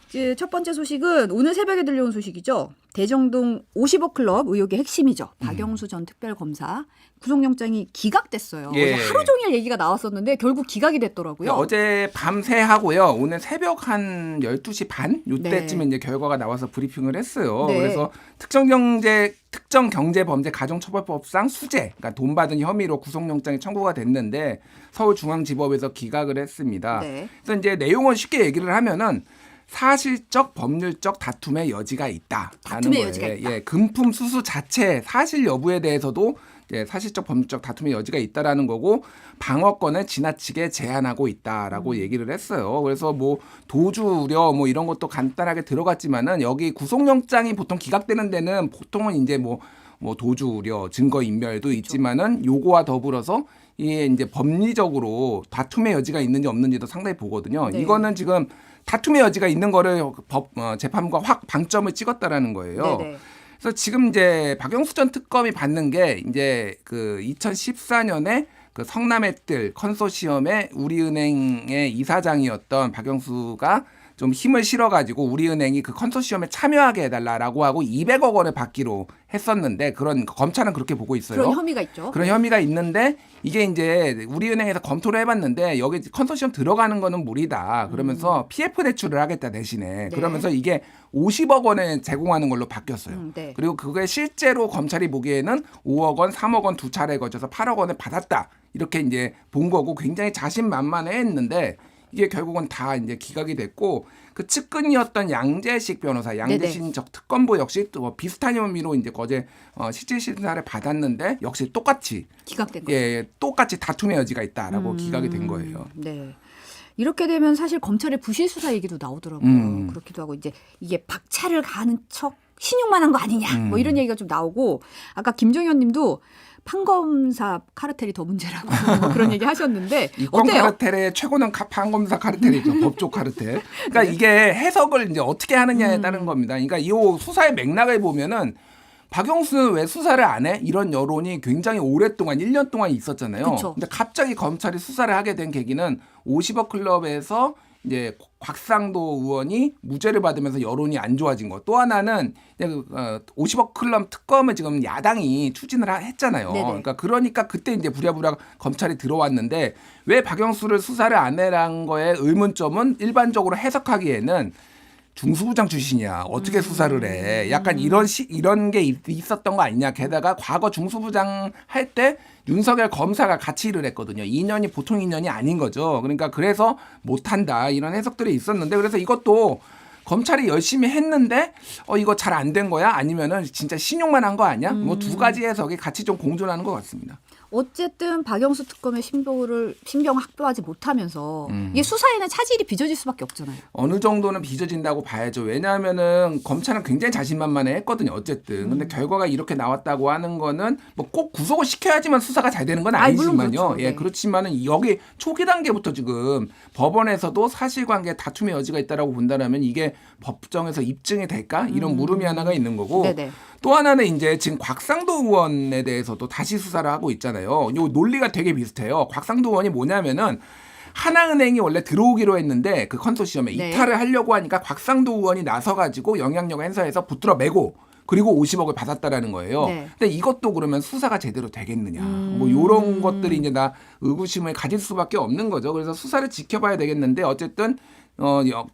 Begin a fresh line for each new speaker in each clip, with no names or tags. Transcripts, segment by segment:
이제 첫 번째 소식은 오늘 새벽에 들려온 소식이죠. 대정동 50억 클럽 의혹의 핵심이죠. 박영수 전 특별검사 구속영장이 기각됐어요.
예.
어제 하루 종일 얘기가 나왔었는데 결국 기각이 됐더라고요.
어제 밤새 하고요. 오늘 새벽 한 12시 반 요때쯤에
네.
이제 결과가 나와서 브리핑을 했어요.
네.
그래서 특정경제범죄가중처벌법상 수재, 그러니까 돈 받은 혐의로 구속영장이 청구가 됐는데 서울중앙지법에서 기각을 했습니다.
네.
그래서 이제 내용을 쉽게 얘기를 하면은 사실적 법률적 다툼의 여지가 있다라는
다툼의
거예요.
여지가 있다.
예, 금품 수수 자체 사실 여부에 대해서도 사실적 법률적 다툼의 여지가 있다라는 거고 방어권을 지나치게 제한하고 있다라고 얘기를 했어요. 그래서 뭐 도주 우려 뭐 이런 것도 간단하게 들어갔지만은 여기 구속영장이 보통 기각되는 데는 보통은 이제 뭐 도주 우려, 증거 인멸도 있지만은 요거와 더불어서 이게 이제 법리적으로 다툼의 여지가 있는지 없는지도 상당히 보거든요.
네.
이거는 지금 다툼의 여지가 있는 거를 재판부가 확 방점을 찍었다라는 거예요.
네네.
그래서 지금 이제 박영수 전 특검이 받는 게 이제 그 2014년에 그 성남의뜰 컨소시엄의 우리은행의 이사장이었던 박영수가 좀 힘을 실어가지고 우리은행이 그 컨소시엄에 참여하게 해달라라고 하고 200억 원을 받기로 했었는데 그런 검찰은 그렇게 보고 있어요.
그런 혐의가 있죠.
그런 혐의가 있는데 이게 이제 우리은행에서 검토를 해봤는데 여기 컨소시엄 들어가는 거는 무리다. 그러면서 PF 대출을 하겠다 대신에.
네.
그러면서 이게 50억 원을 제공하는 걸로 바뀌었어요.
네.
그리고 그게 실제로 검찰이 보기에는 5억 원, 3억 원 두 차례에 걸쳐서 8억 원을 받았다. 이렇게 이제 본 거고 굉장히 자신만만해 했는데 이게 결국은 다 이제 기각이 됐고 그 측근이었던 양재식 변호사, 양재식 특검보 역시 또 비슷한 혐의로 이제 어제 실질 심사를 받았는데 역시 똑같이
기각된 거죠.
예, 똑같이 다툼의 여지가 있다라고 기각이 된 거예요.
네. 이렇게 되면 사실 검찰의 부실 수사 얘기도 나오더라고요. 그렇기도 하고 이제 이게 박차를 가는 척 신용만 한 거 아니냐 뭐 이런 얘기가 좀 나오고 아까 김정현 님도 판검사 카르텔이 더 문제라고 뭐 그런 얘기 하셨는데
이권
어때요?
카르텔의 최고는 판검사 카르텔이죠. 법조 카르텔. 그러니까 이게 해석을 이제 어떻게 하느냐에 따른 겁니다. 그러니까 이 수사의 맥락을 보면은 박영수는 왜 수사를 안 해? 이런 여론이 굉장히 오랫동안 1년 동안 있었잖아요.
그쵸.
근데 갑자기 검찰이 수사를 하게 된 계기는 50억 클럽에서 이제 곽상도 의원이 무죄를 받으면서 여론이 안 좋아진 거. 또 하나는 50억 클럽 특검을 지금 야당이 추진을 했잖아요.
네네.
그러니까 그때 이제 부랴부랴 검찰이 들어왔는데 왜 박영수를 수사를 안 해라는 거에 의문점은 일반적으로 해석하기에는 중수부장 출신이야. 어떻게 수사를 해? 약간 이런 게 있었던 거 아니냐. 게다가 과거 중수부장 할 때 윤석열 검사가 같이 일을 했거든요. 2년이 보통 2년이 아닌 거죠. 그러니까 그래서 못한다. 이런 해석들이 있었는데 그래서 이것도 검찰이 열심히 했는데 이거 잘 안 된 거야? 아니면은 진짜 신용만 한 거 아니야? 뭐 두 가지 해석이 같이 좀 공존하는 것 같습니다.
어쨌든 박영수 특검의 신병을 확보하지 못하면서 이게 수사에는 차질이 빚어질 수밖에 없잖아요.
어느 정도는 빚어진다고 봐야죠. 왜냐하면은 검찰은 굉장히 자신만만해 했거든요. 어쨌든. 근데 결과가 이렇게 나왔다고 하는 거는 뭐 꼭 구속을 시켜야지만 수사가 잘 되는 건
물론
아니지만요.
그렇죠. 네.
예, 그렇지만은 여기 초기 단계부터 지금 법원에서도 사실관계 다툼의 여지가 있다라고 본다면 이게 법정에서 입증이 될까? 이런 물음이 하나가 있는 거고.
네네.
또 하나는 이제 지금 곽상도 의원에 대해서도 다시 수사를 하고 있잖아요. 요 논리가 되게 비슷해요. 곽상도 의원이 뭐냐면은 하나은행이 원래 들어오기로 했는데 그 컨소시엄에
네.
이탈을 하려고 하니까 곽상도 의원이 나서가지고 영향력을 행사해서 붙들어 매고 그리고 50억을 받았다라는 거예요.
네.
근데 이것도 그러면 수사가 제대로 되겠느냐. 뭐 이런 것들이 이제 나 의구심을 가질 수밖에 없는 거죠. 그래서 수사를 지켜봐야 되겠는데 어쨌든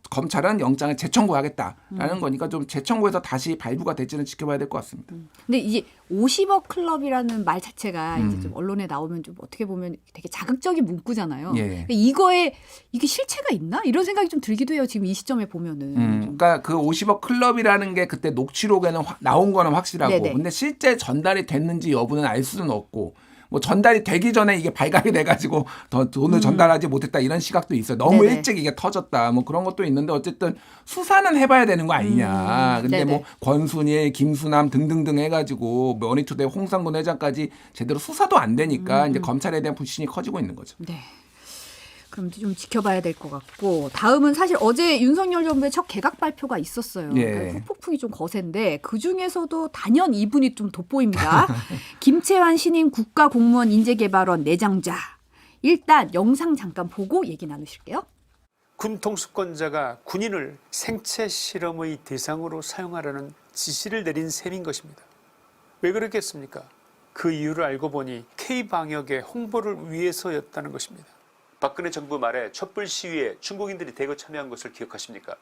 검찰은 영장을 재청구하겠다라는 거니까 좀 재청구해서 다시 발부가 될지는 지켜봐야 될 것 같습니다.
근데 이제 50억 클럽이라는 말 자체가 이제 좀 언론에 나오면 좀 어떻게 보면 되게 자극적인 문구잖아요.
예.
근데 이거에 이게 실체가 있나? 이런 생각이 좀 들기도 해요. 지금 이 시점에 보면은.
그러니까 그 50억 클럽이라는 게 그때 녹취록에는 나온 거는 확실하고
네네.
근데 실제 전달이 됐는지 여부는 알 수는 없고 뭐 전달이 되기 전에 이게 발각이 돼가지고 더 돈을 전달하지 못했다 이런 시각도 있어요. 너무
네네.
일찍 이게 터졌다 뭐 그런 것도 있는데 어쨌든 수사는 해봐야 되는 거 아니냐. 근데
네네.
뭐 권순일, 김수남 등등등 해가지고 머니투데이 홍상군 회장까지 제대로 수사도 안 되니까 이제 검찰에 대한 불신이 커지고 있는 거죠.
네. 그럼 좀 지켜봐야 될 것 같고 다음은 사실 어제 윤석열 정부의 첫 개각 발표가 있었어요.
예.
그러니까 후폭풍이 좀 거센데 그중에서도 단연 이분이 좀 돋보입니다. 김채환 신임 국가공무원 인재개발원 내장자. 일단 영상 잠깐 보고 얘기 나누실게요.
군 통수권자가 군인을 생체 실험의 대상으로 사용하라는 지시를 내린 셈인 것입니다. 왜 그랬겠습니까? 그 이유를 알고 보니 K방역의 홍보를 위해서였다는 것입니다. 박근혜 정부 말에 촛불 시위에 중국인들이 대거 참여한 것을 기억하십니까?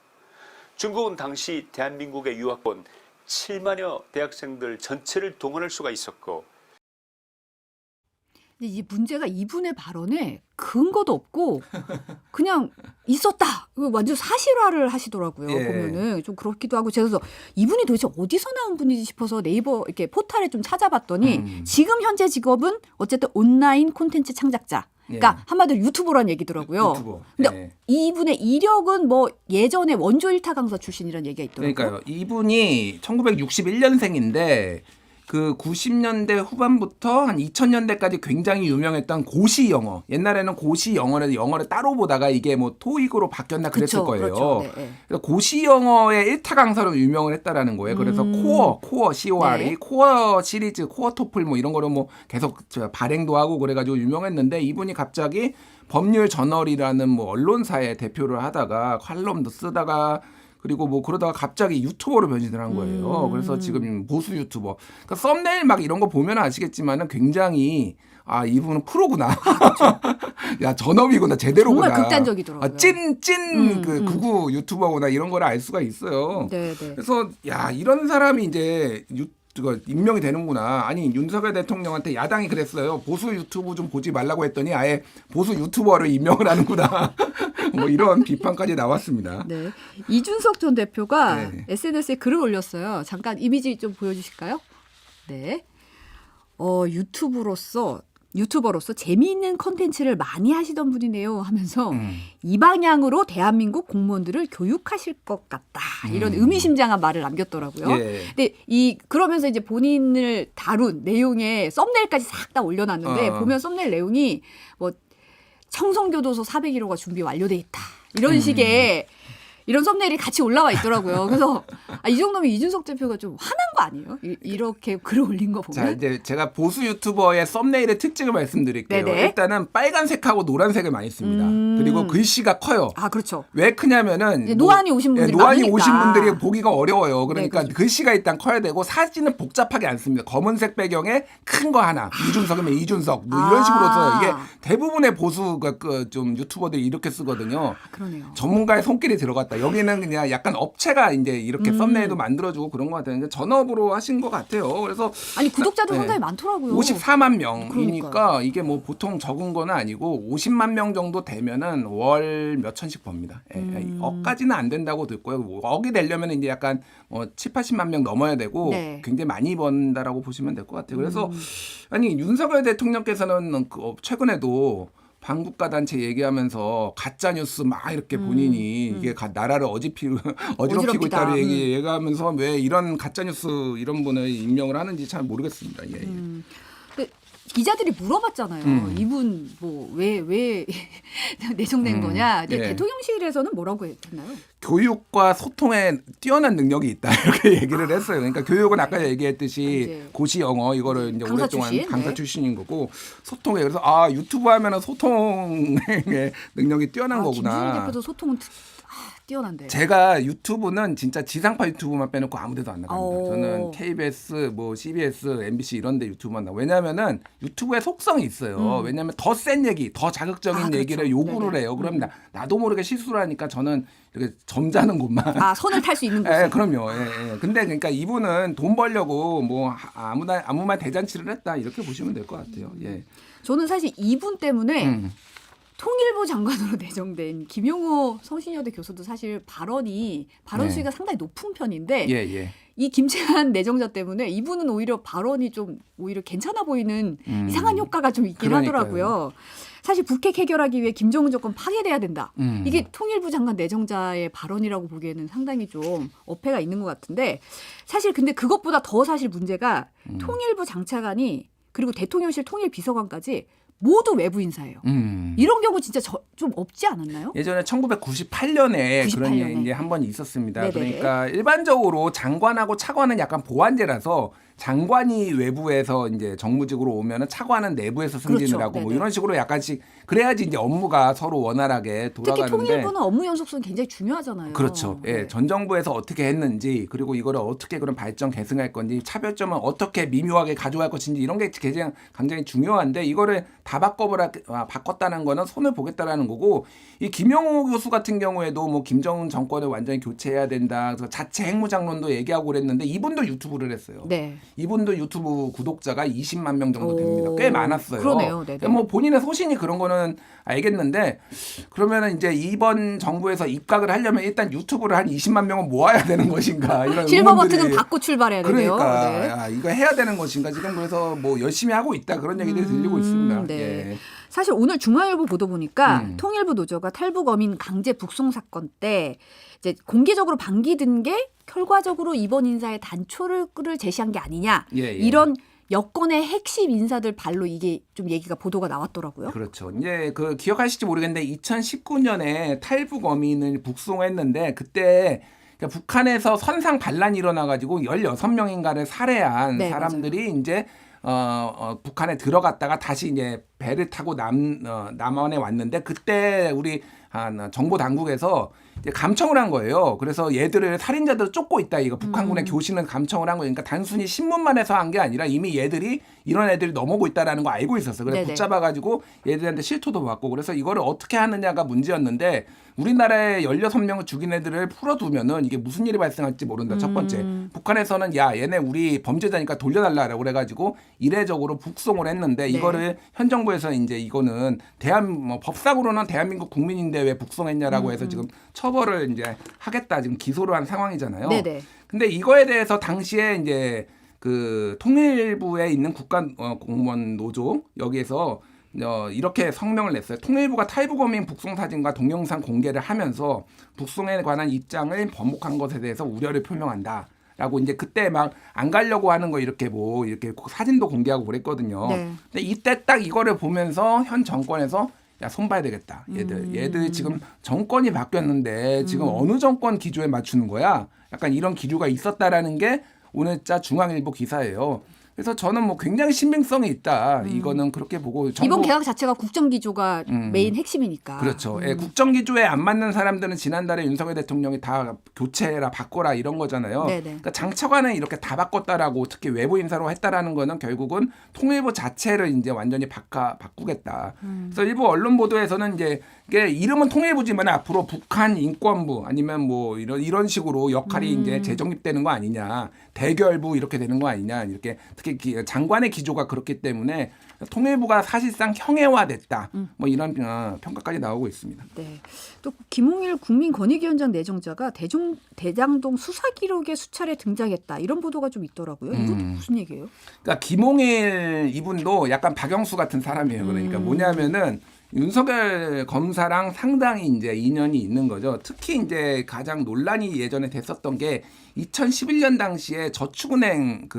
중국은 당시 대한민국에 유학 온 7만여 대학생들 전체를 동원할 수가 있었고,
근데 이 문제가 이분의 발언에 근거도 없고 그냥 있었다. 이거 완전 사실화를 하시더라고요.
예.
보면은 좀 그렇기도 하고 제가 그래서 이분이 도대체 어디서 나온 분인지 싶어서 네이버 이렇게 포털에 좀 찾아봤더니 지금 현재 직업은 어쨌든 온라인 콘텐츠 창작자. 그러니까 한마디로 유튜버란 얘기더라고요.
유튜버.
근데
예.
이분의 이력은 뭐 예전에 원조 일타 강사 출신이라는 얘기가 있더라고요.
그러니까요. 이분이 1961년생인데 그 90년대 후반부터 한 2000년대까지 굉장히 유명했던 고시 영어. 옛날에는 고시 영어를 따로 보다가 이게 뭐 토익으로 바뀌었나 그랬을
그쵸,
거예요.
그렇죠. 네, 네.
그래서 고시 영어의 1타 강사로 유명을 했다라는 거예요. 그래서 코어 CORE,
네.
코어 시리즈, 코어 토플 뭐 이런 거를 뭐 계속 발행도 하고 그래가지고 유명했는데 이분이 갑자기 법률 저널이라는 뭐 언론사의 대표를 하다가 칼럼도 쓰다가 그리고 뭐 그러다가 갑자기 유튜버로 변신을 한 거예요. 그래서 지금 보수 유튜버. 그러니까 썸네일 막 이런 거 보면 아시겠지만은 굉장히 아 이분은 프로구나. 야 전업이구나 제대로구나.
정말 극단적이더라고요.
찐 그 구구 유튜버구나 이런 걸 알 수가 있어요.
네, 네.
그래서 야 이런 사람이 이제 임명이 되는구나. 아니 윤석열 대통령한테 야당이 그랬어요. 보수 유튜브 좀 보지 말라고 했더니 아예 보수 유튜버를 임명을 하는구나. 뭐 이런 비판까지 나왔습니다.
네. 이준석 전 대표가
네.
SNS에 글을 올렸어요. 잠깐 이미지 좀 보여주실까요? 네. 유튜버로서 재미있는 컨텐츠를 많이 하시던 분이네요 하면서 이 방향으로 대한민국 공무원들을 교육하실 것 같다. 이런 의미심장한 말을 남겼더라고요.
예.
근데 그러면서 이제 본인을 다룬 내용에 썸네일까지 싹 다 올려놨는데 보면 썸네일 내용이 뭐 청송교도소 401호가 준비 완료돼 있다. 이런 식의 이런 썸네일이 같이 올라와 있더라고요. 그래서 이 정도면 이준석 대표가 좀 화난 거 아니에요? 이렇게 글을 올린 거 보면.
자 이제 제가 보수 유튜버의 썸네일의 특징을 말씀드릴게요.
네네.
일단은 빨간색하고 노란색을 많이 씁니다. 그리고 글씨가 커요.
아 그렇죠.
왜 크냐면은
노안이 오신 분들이
노안이
많으니까.
오신 분들이 보기가 어려워요. 그러니까
네, 그렇죠.
글씨가 일단 커야 되고 사진은 복잡하게 안 씁니다. 검은색 배경에 큰 거 하나. 이준석이면 이준석 뭐 이런 식으로 써요. 이게 대부분의 보수 좀 유튜버들이 이렇게 쓰거든요.
그러네요.
전문가의 손길이 들어갔다. 여기는 그냥 약간 업체가 이제 이렇게 썸네일도 만들어주고 그런 것 같아요. 전업으로 하신 것 같아요. 그래서
아니 구독자도
네.
상당히 많더라고요.
54만 명이니까
그러니까요.
이게 뭐 보통 적은 건 아니고 50만 명 정도 되면은 월 몇 천씩 법니다. 억까지는 안 된다고 듣고요. 억이 되려면 이제 약간 7, 80만 명 넘어야 되고
네.
굉장히 많이 번다라고 보시면 될 것 같아요. 그래서 아니 윤석열 대통령께서는 최근에도 반국가 단체 얘기하면서 가짜 뉴스 막 이렇게 본인이 이게 나라를 어지럽히고
어지럽히다.
있다는 얘기하면서 왜 이런 가짜 뉴스 이런 분을 임명을 하는지 잘 모르겠습니다. 예.
근데 기자들이 물어봤잖아요. 이분 뭐 왜 내정된 거냐. 근데
예.
대통령실에서는 뭐라고 했나요?
교육과 소통에 뛰어난 능력이 있다 이렇게 얘기를 했어요. 그러니까 교육은 아까 얘기했듯이
이제
고시 영어 이거를 이제
강사
오랫동안
출신?
강사
네.
출신인 거고 소통에 그래서 유튜브 하면은 소통의 능력이 뛰어난
김준일
거구나.
대표도 소통은 뛰어난데.
제가 유튜브는 진짜 지상파 유튜브만 빼놓고 아무데도 안 나갑니다.
오.
저는 KBS, 뭐 CBS, MBC 이런데 유튜브만 나가. 왜냐하면은 유튜브에 속성이 있어요. 왜냐하면 더 센 얘기, 더 자극적인
그렇죠.
얘기를 요구를
네네.
해요. 그럼 나도 모르게 실수를 하니까 저는 이렇게 점잖은 곳만.
선을 탈 수 있는 곳에.
예, 그럼요. 예, 예. 근데 그러니까 이분은 돈 벌려고 뭐 아무 말 대잔치를 했다 이렇게 보시면 될 것 같아요. 예.
저는 사실 이분 때문에 통일부 장관으로 내정된 김용호 성신여대 교수도 사실 발언
네.
수위가 상당히 높은 편인데
예, 예.
이 김채한 내정자 때문에 이분은 오히려 발언이 좀 오히려 괜찮아 보이는 이상한 효과가 좀 있긴
그러니까요.
하더라고요. 사실 북핵 해결하기 위해 김정은 정권 파괴돼야 된다. 이게 통일부 장관 내정자의 발언이라고 보기에는 상당히 좀 어폐가 있는 것 같은데 사실 근데 그것보다 더 사실 문제가 통일부 장차관이 그리고 대통령실 통일비서관까지 모두 외부 인사예요. 이런 경우 진짜 좀 없지 않았나요?
예전에 1998년에 그런
98년에.
일이 한 번 있었습니다.
네네.
그러니까 일반적으로 장관하고 차관은 약간 보완제라서 장관이 외부에서 이제 정무직으로 오면은 차관은 내부에서 승진을
그렇죠.
하고 뭐
네네.
이런 식으로 약간씩 그래야지 이제 업무가 서로 원활하게
특히
돌아가는데.
통일부는 업무 연속성이 굉장히 중요하잖아요.
그렇죠. 예,
네.
전 정부에서 어떻게 했는지 그리고 이거를 어떻게 그런 발전 계승할 건지 차별점은 어떻게 미묘하게 가져갈 것인지 이런 게 굉장히 중요한데 이거를 다 바꿨다는 거는 손을 보겠다라는 거고 이 김영호 교수 같은 경우에도 뭐 김정은 정권을 완전히 교체해야 된다. 그래서 자체 핵무장론도 얘기하고 그랬는데 이분도 유튜브를 했어요.
네.
이분도 유튜브 구독자가 20만 명 정도 됩니다.
오,
꽤 많았어요.
그러네요. 네네.
뭐 본인의 소신이 그런 거는 알겠는데 그러면은 이제 이번 정부에서 입각을 하려면 일단 유튜브를 한 20만 명은 모아야 되는 것인가 이런
실버
의문들이.
버튼은 받고 출발해야 되네요.
그러니까
네.
야, 이거 해야 되는 것인가 지금 그래서 뭐 열심히 하고 있다 그런 얘기들이 들리고 있습니다.
네.
예.
사실 오늘 중앙일보 보도 보니까 통일부 노조가 탈북 어민 강제 북송 사건 때 이제 공개적으로 반기든 게 결과적으로 이번 인사의 단초를 제시한 게 아니냐
예.
이런 여권의 핵심 인사들 발로 이게 좀 얘기가 보도가 나왔더라고요.
그렇죠. 이제 그 기억하실지 모르겠는데 2019년에 탈북 어민을 북송했는데 그때 그러니까 북한에서 선상 반란이 일어나가지고 16명인가를 살해한
네,
사람들이 이제 북한에 들어갔다가 다시 이제 배를 타고 남한에 왔는데 그때 우리 정보 당국에서 이제 감청을 한 거예요. 그래서 얘들을 살인자들 쫓고 있다. 이거 북한군의 교신은 감청을 한 거예요. 그러니까 단순히 신문만 해서 한 게 아니라 이미 얘들이 이런 애들이 넘어오고 있다라는 거 알고 있었어요. 그래서
네네.
붙잡아가지고 얘들한테 실토도 받고 그래서 이거를 어떻게 하느냐가 문제였는데 우리나라에 16명을 죽인 애들을 풀어두면은 이게 무슨 일이 발생할지 모른다. 첫 번째. 북한에서는 야 얘네 우리 범죄자니까 돌려달라고 그래가지고 이례적으로 북송을 했는데
네.
이거를 현 정부에서 이제 이거는 법상으로는 대한민국 국민인데 왜 북송했냐라고 해서 지금 처벌을 이제 하겠다 지금 기소를 한 상황이잖아요.
네네.
근데 이거에 대해서 당시에 이제 그 통일부에 있는 국가공무원 노조 여기에서 이렇게 성명을 냈어요. 통일부가 탈북어민 북송 사진과 동영상 공개를 하면서 북송에 관한 입장을 번복한 것에 대해서 우려를 표명한다. 라고 이제 그때 막 안 가려고 하는 거 이렇게 사진도 공개하고 그랬거든요.
네.
근데 이때 딱 이거를 보면서 현 정권에서 야, 손봐야 되겠다. 얘들 지금 정권이 바뀌었는데 지금 어느 정권 기조에 맞추는 거야? 약간 이런 기류가 있었다라는 게 오늘자 중앙일보 기사예요. 그래서 저는 뭐 굉장히 신빙성이 있다. 이거는 그렇게 보고
이번 개혁 자체가 국정기조가 메인 핵심이니까.
그렇죠. 예, 국정기조에 안 맞는 사람들은 지난달에 윤석열 대통령이 다 교체해라 바꿔라 이런 거잖아요.
네네.
그러니까 장차관은 이렇게 다 바꿨다라고 특히 외부 인사로 했다라는 거는 결국은 통일부 자체를 이제 완전히 바꾸겠다. 그래서 일부 언론 보도에서는 이제 이게 이름은 통일부지만 앞으로 북한 인권부 아니면 뭐 이런 식으로 역할이 이제 재정립되는 거 아니냐, 대결부 이렇게 되는 거 아니냐 이렇게 특히 장관의 기조가 그렇기 때문에 통일부가 사실상 형해화됐다. 뭐 이런 평가까지 나오고 있습니다.
네. 또 김홍일 국민권익위원장 내정자가 대장동 수사 기록에 수차례 등장했다. 이런 보도가 좀 있더라고요. 이것도 무슨 얘기예요?
그러니까 김홍일 이분도 약간 박영수 같은 사람이에요. 그러니까 뭐냐면은 윤석열 검사랑 상당히 이제 인연이 있는 거죠. 특히 이제 가장 논란이 예전에 됐었던 게 2011년 당시에 저축은행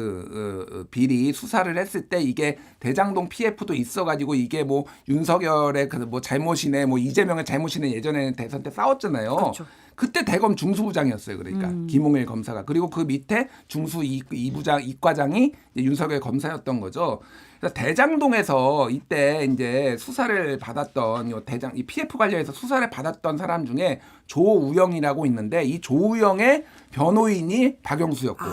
비리 수사를 했을 때 이게 대장동 PF도 있어가지고 이게 뭐 윤석열의 뭐 잘못이네, 뭐 이재명의 잘못이네 예전에 대선 때 싸웠잖아요.
그렇죠.
그때 대검 중수부장이었어요. 그러니까 김홍일 검사가 그리고 그 밑에 중수 이과장이 윤석열 검사였던 거죠. 그래서 대장동에서 이때 이제 수사를 받았던 이 PF 관련해서 수사를 받았던 사람 중에 조우영이라고 있는데 이 조우영의 변호인이 박영수였고.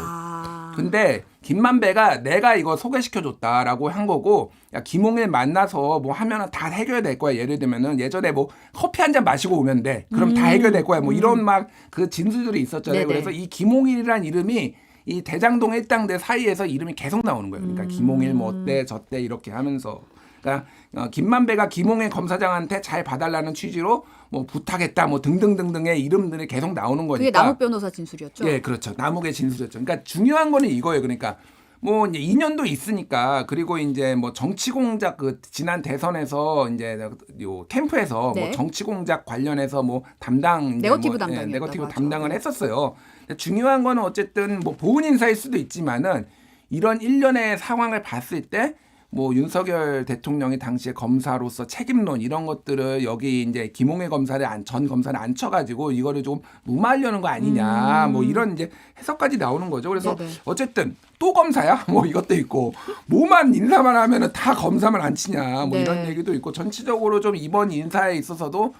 근데 김만배가 내가 이거 소개시켜줬다라고 한 거고 야 김홍일 만나서 뭐 하면은 다 해결될 거야. 예를 들면은 예전에 뭐 커피 한 잔 마시고 오면 돼. 그럼 다 해결될 거야. 뭐 이런 막 그 진술들이 있었잖아요.
네네.
그래서 이 김홍일이란 이름이 이 대장동 일당들 사이에서 이름이 계속 나오는 거예요. 그러니까 김홍일 뭐 어때 저때 이렇게 하면서 그러니까 김만배가 김홍일 검사장한테 잘 봐달라는 취지로 뭐 부탁했다 뭐 등등등등의 이름들이 계속 나오는 거니까.
그게 남욱 변호사 진술이었죠?
예, 그렇죠. 남욱의 진술이었죠. 그러니까 중요한 거는 이거예요. 그러니까 뭐 이제 2년도 있으니까 그리고 이제 뭐 정치 공작 지난 대선에서 이제 요 캠프에서
네.
뭐 정치 공작 관련해서 뭐 담당
네거티브
뭐,
담당이었다고
네거티브
하죠.
담당을 했었어요. 중요한 거는 어쨌든 뭐 보훈 인사일 수도 있지만은 이런 일련의 상황을 봤을 때 뭐 윤석열 대통령이 당시에 검사로서 책임론 이런 것들을 여기 이제 김홍회 검사를 전 검사를 앉혀가지고 이거를 좀 무마하려는 거 아니냐 뭐 이런 이제 해석까지 나오는 거죠. 그래서
네네.
어쨌든 또 검사야 뭐 이것도 있고 뭐만 인사만 하면은 다 검사만 앉히냐 뭐
네.
이런 얘기도 있고 전체적으로 좀 이번 인사에 있어서도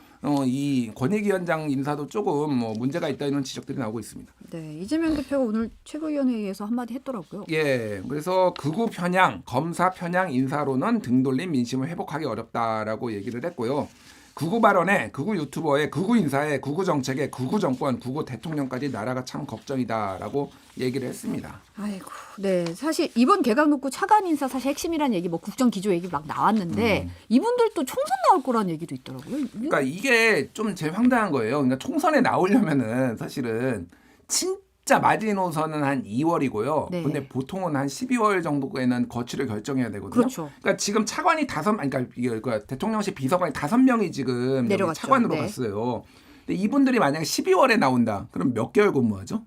이 권익위원장 인사도 조금 뭐 문제가 있다 이런 지적들이 나오고 있습니다.
네, 이재명 대표가 오늘 최고위원회에서 한마디 했더라고요.
예, 그래서 극우 편향, 검사 편향 인사로는 등 돌린 민심을 회복하기 어렵다라고 얘기를 했고요. 극우 발언에, 극우 유튜버에, 극우 인사에, 극우 정책에, 극우 정권, 극우 대통령까지 나라가 참 걱정이다라고 얘기를 했습니다.
아이고, 네, 사실 이번 개각 놓고 차관 인사 사실 핵심이라는 얘기, 뭐 국정 기조 얘기 막 나왔는데 이분들도 총선 나올 거란 얘기도 있더라고요.
그러니까 이게 좀 제일 황당한 거예요. 그러니까 총선에 나오려면은 사실은 진짜 마지노선은 한 2월이고요.
네.
근데 보통은 한 12월 정도에는 거취를 결정해야 되거든요.
그렇죠.
그러니까 지금 차관이 그러니까 이게 대통령실 비서관이 5명이 지금 여기
내려갔죠.
차관으로
네.
갔어요. 근데 이분들이 만약에 12월에 나온다. 그럼 몇 개월 근무하죠?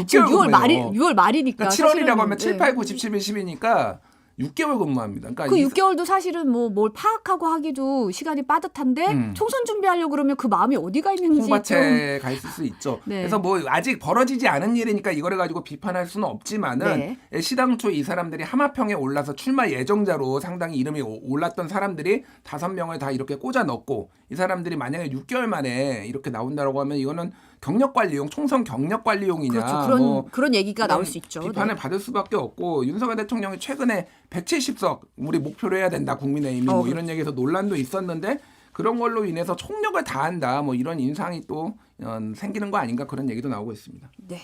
지금 6월
근무해요.
말이 6월 말이니까.
그러니까 7월이라고
사실은,
하면 7,
네.
8, 9, 10, 11, 12니까 6개월 근무합니다. 그러니까
그 6개월도 사실은 뭐 뭘 파악하고 하기도 시간이 빠듯한데 총선 준비하려고 그러면 그 마음이 어디가 있는지 좀.
홍밭에 가 있을 수 있죠.
네.
그래서 뭐 아직 벌어지지 않은 일이니까 이거를 가지고 비판할 수는 없지만은
네.
시당초 이 사람들이 하마평에 올라서 출마 예정자로 상당히 이름이 올랐던 사람들이 5명을 다 이렇게 꽂아 넣고 이 사람들이 만약에 6개월 만에 이렇게 나온다라고 하면 이거는 경력관리용, 총선 경력관리용이냐
그렇죠. 그런 얘기가 나올 수 있죠.
비판을
네.
받을 수밖에 없고 윤석열 대통령이 최근에 170석 우리 목표로 해야 된다 국민의힘이 뭐
그렇죠.
이런 얘기에서 논란도 있었는데 그런 걸로 인해서 총력을 다한다 뭐 이런 인상이 또 생기는 거 아닌가 그런 얘기도 나오고 있습니다.
네.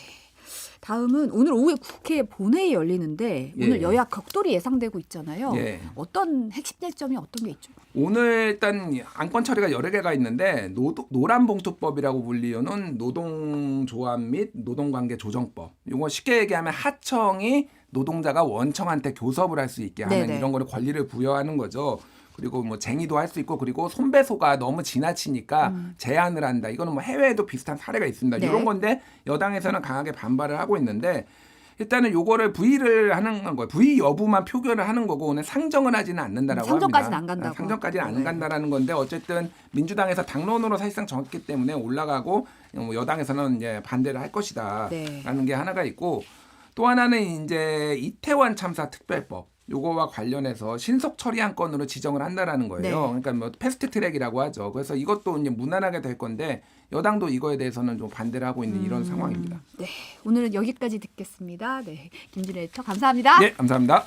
다음은 오늘 오후에 국회 본회의 열리는데
예.
오늘 여야 격돌이 예상되고 있잖아요.
예.
어떤 핵심 쟁점이 어떤 게 있죠?
오늘 일단 안건 처리가 여러 개가 있는데 노란봉투법이라고 불리우는 노동조합 및 노동관계 조정법. 이거 쉽게 얘기하면 하청이 노동자가 원청한테 교섭을 할 수 있게 하는
네네.
이런 거를 권리를 부여하는 거죠. 그리고 뭐 쟁의도 할 수 있고 그리고 손배소가 너무 지나치니까 제한을 한다. 이거는 뭐 해외에도 비슷한 사례가 있습니다.
네.
이런 건데 여당에서는 강하게 반발을 하고 있는데 일단은 요거를 부의를 하는 거예요. 부의 여부만 표결을 하는 거고 오늘 상정을 하지는 않는다라고
상정까지는
합니다.
안 간다고.
상정까지는 안
네.
간다라는 건데 어쨌든 민주당에서 당론으로 사실상 정했기 때문에 올라가고 여당에서는 이제 반대를 할 것이다라는
네.
게 하나가 있고 또 하나는 이제 이태원 참사 특별법. 요거와 관련해서 신속 처리한 건으로 지정을 한다라는 거예요.
네.
그러니까 뭐 패스트 트랙이라고 하죠. 그래서 이것도 이제 무난하게 될 건데 여당도 이거에 대해서는 좀 반대를 하고 있는 이런 상황입니다.
네. 오늘은 여기까지 듣겠습니다. 네. 김준혜 에디터 감사합니다.
네, 감사합니다.